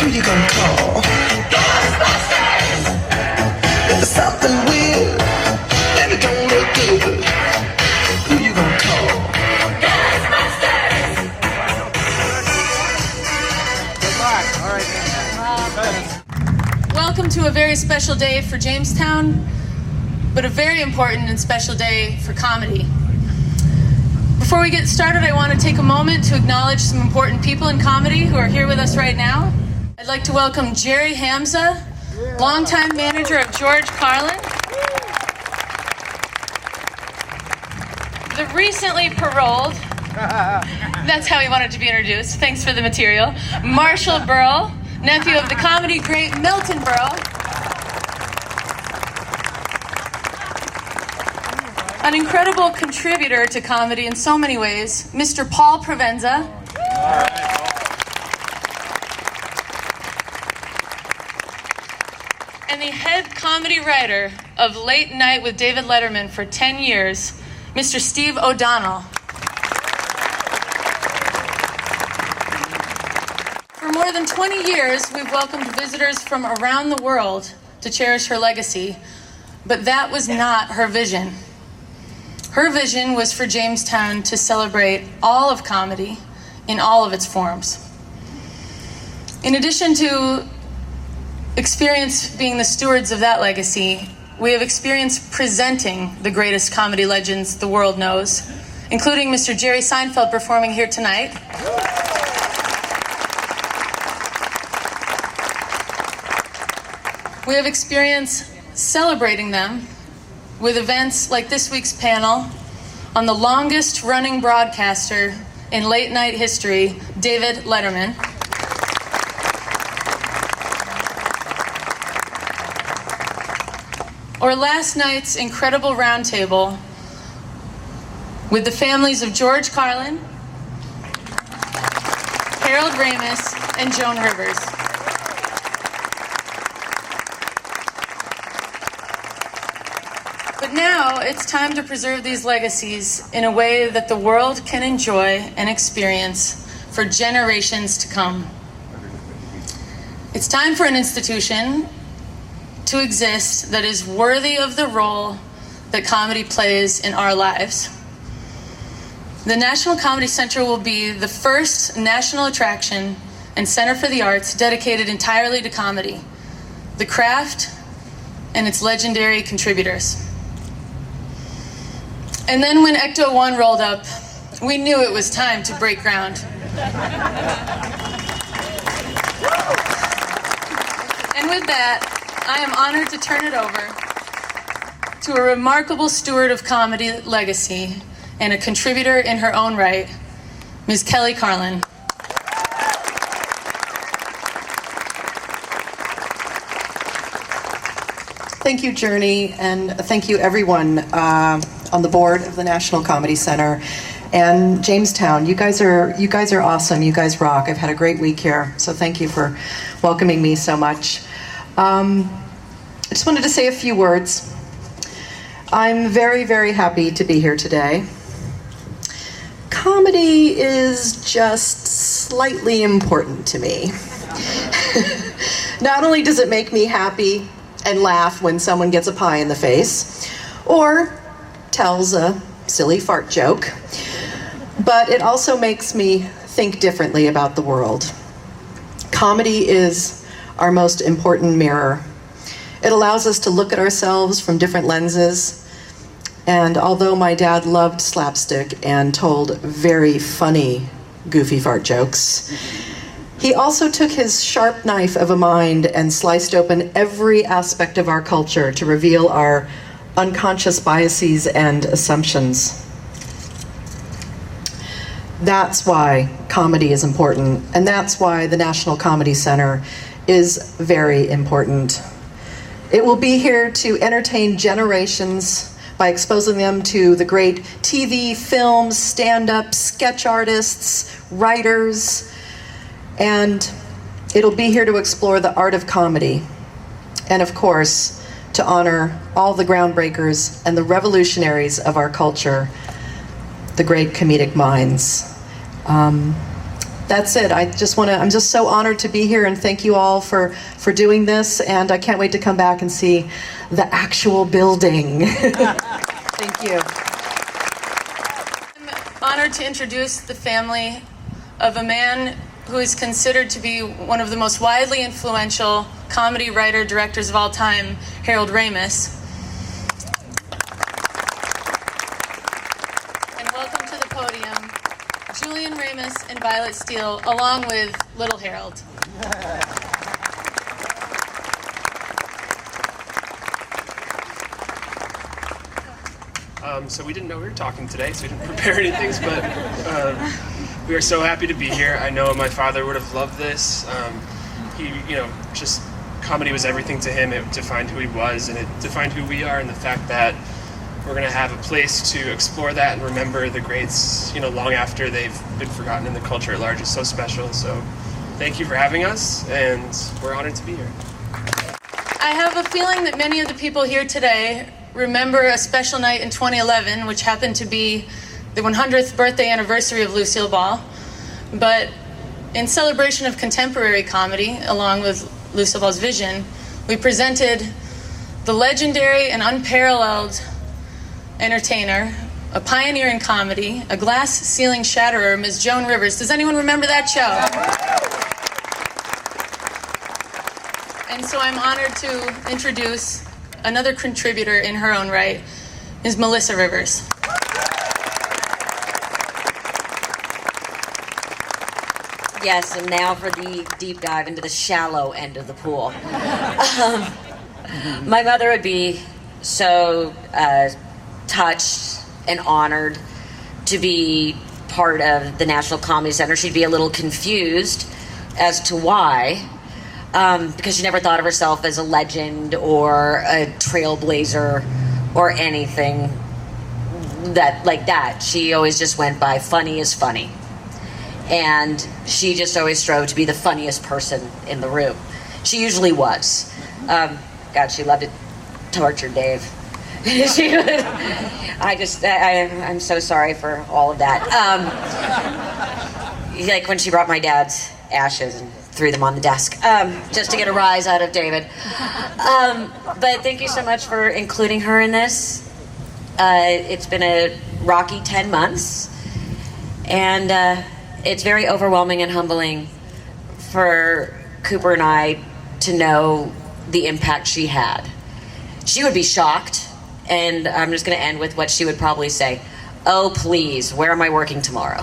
You gonna call Ghostbusters? There's something weird and it don't look good. Who you gonna call? Ghostbusters! Good luck. All right. Welcome to a very special day for Jamestown, but a very important and special day for comedy. Before we get started, I want to take a moment to acknowledge some important people in comedy who are here with us right now. I'd like to welcome Jerry Hamza, longtime manager of George Carlin. The recently paroled, that's how he wanted to be introduced, thanks for the material, Marshall Burrell, nephew of the comedy great Milton Berle. An incredible contributor to comedy in so many ways, Mr. Paul Provenza. And the head comedy writer of Late Night with David Letterman for 10 years, Mr. Steve O'Donnell. For more than 20 years, we've welcomed visitors from around the world to cherish her legacy, but that was not her vision. Her vision was for Jamestown to celebrate all of comedy in all of its forms. In addition to experience being the stewards of that legacy, we have experienced presenting the greatest comedy legends the world knows, including Mr. Jerry Seinfeld performing here tonight. We have experienced celebrating them with events like this week's panel on the longest running broadcaster in late night history, David Letterman. Or last night's incredible roundtable with the families of George Carlin, Harold Ramis, and Joan Rivers. But now it's time to preserve these legacies in a way that the world can enjoy and experience for generations to come. It's time for an institution to exist that is worthy of the role that comedy plays in our lives. The National Comedy Center will be the first national attraction and center for the arts dedicated entirely to comedy, the craft, and its legendary contributors. And then when Ecto 1 rolled up, we knew it was time to break ground. And with that, I am honored to turn it over to a remarkable steward of comedy legacy and a contributor in her own right, Ms. Kelly Carlin. Thank you, Journey, and thank you everyone on the board of the National Comedy Center and Jamestown. You guys are awesome. You guys rock. I've had a great week here, so thank you for welcoming me so much. I just wanted to say a few words. I'm very, very happy to be here today. Comedy is just slightly important to me. Not only does it make me happy and laugh when someone gets a pie in the face or tells a silly fart joke, but it also makes me think differently about the world. Comedy is our most important mirror. It allows us to look at ourselves from different lenses, and although my dad loved slapstick and told very funny, goofy fart jokes, he also took his sharp knife of a mind and sliced open every aspect of our culture to reveal our unconscious biases and assumptions. That's why comedy is important, and that's why the National Comedy Center is very important. It will be here to entertain generations by exposing them to the great TV, film, stand-up, sketch artists, writers, and it'll be here to explore the art of comedy. And of course, to honor all the groundbreakers and the revolutionaries of our culture, the great comedic minds. That's it. I'm just so honored to be here, and thank you all for doing this, and I can't wait to come back and see the actual building. Thank you. I'm honored to introduce the family of a man who is considered to be one of the most widely influential comedy writer-directors of all time, Harold Ramis. And welcome to the podium, Julian Ramis and Violet Steele, along with Little Harold. So we didn't know we were talking today, so we didn't prepare anything, but we are so happy to be here. I know my father would have loved this. He, just comedy was everything to him. It defined who he was, and it defined who we are, and the fact that we're going to have a place to explore that and remember the greats, long after they've been forgotten in the culture at large is so special. So thank you for having us, and we're honored to be here. I have a feeling that many of the people here today remember a special night in 2011, which happened to be the 100th birthday anniversary of Lucille Ball. But in celebration of contemporary comedy, along with Lucille Ball's vision, we presented the legendary and unparalleled entertainer, a pioneer in comedy, a glass ceiling shatterer, Ms. Joan Rivers. Does anyone remember that show? And so I'm honored to introduce another contributor in her own right, Ms. Melissa Rivers. Yes, and now for the deep dive into the shallow end of the pool. My mother would be so touched and honored to be part of the National Comedy Center. She'd be a little confused as to why, because she never thought of herself as a legend or a trailblazer or anything like that. She always just went by funny is funny. And she just always strove to be the funniest person in the room. She usually was. God, she loved to torture Dave. I'm so sorry for all of that. Like when she brought my dad's ashes and threw them on the desk, just to get a rise out of David. But thank you so much for including her in this. It's been a rocky 10 months, and it's very overwhelming and humbling for Cooper and I to know the impact she had. She would be shocked, and I'm just going to end with what she would probably say. Oh, please, where am I working tomorrow?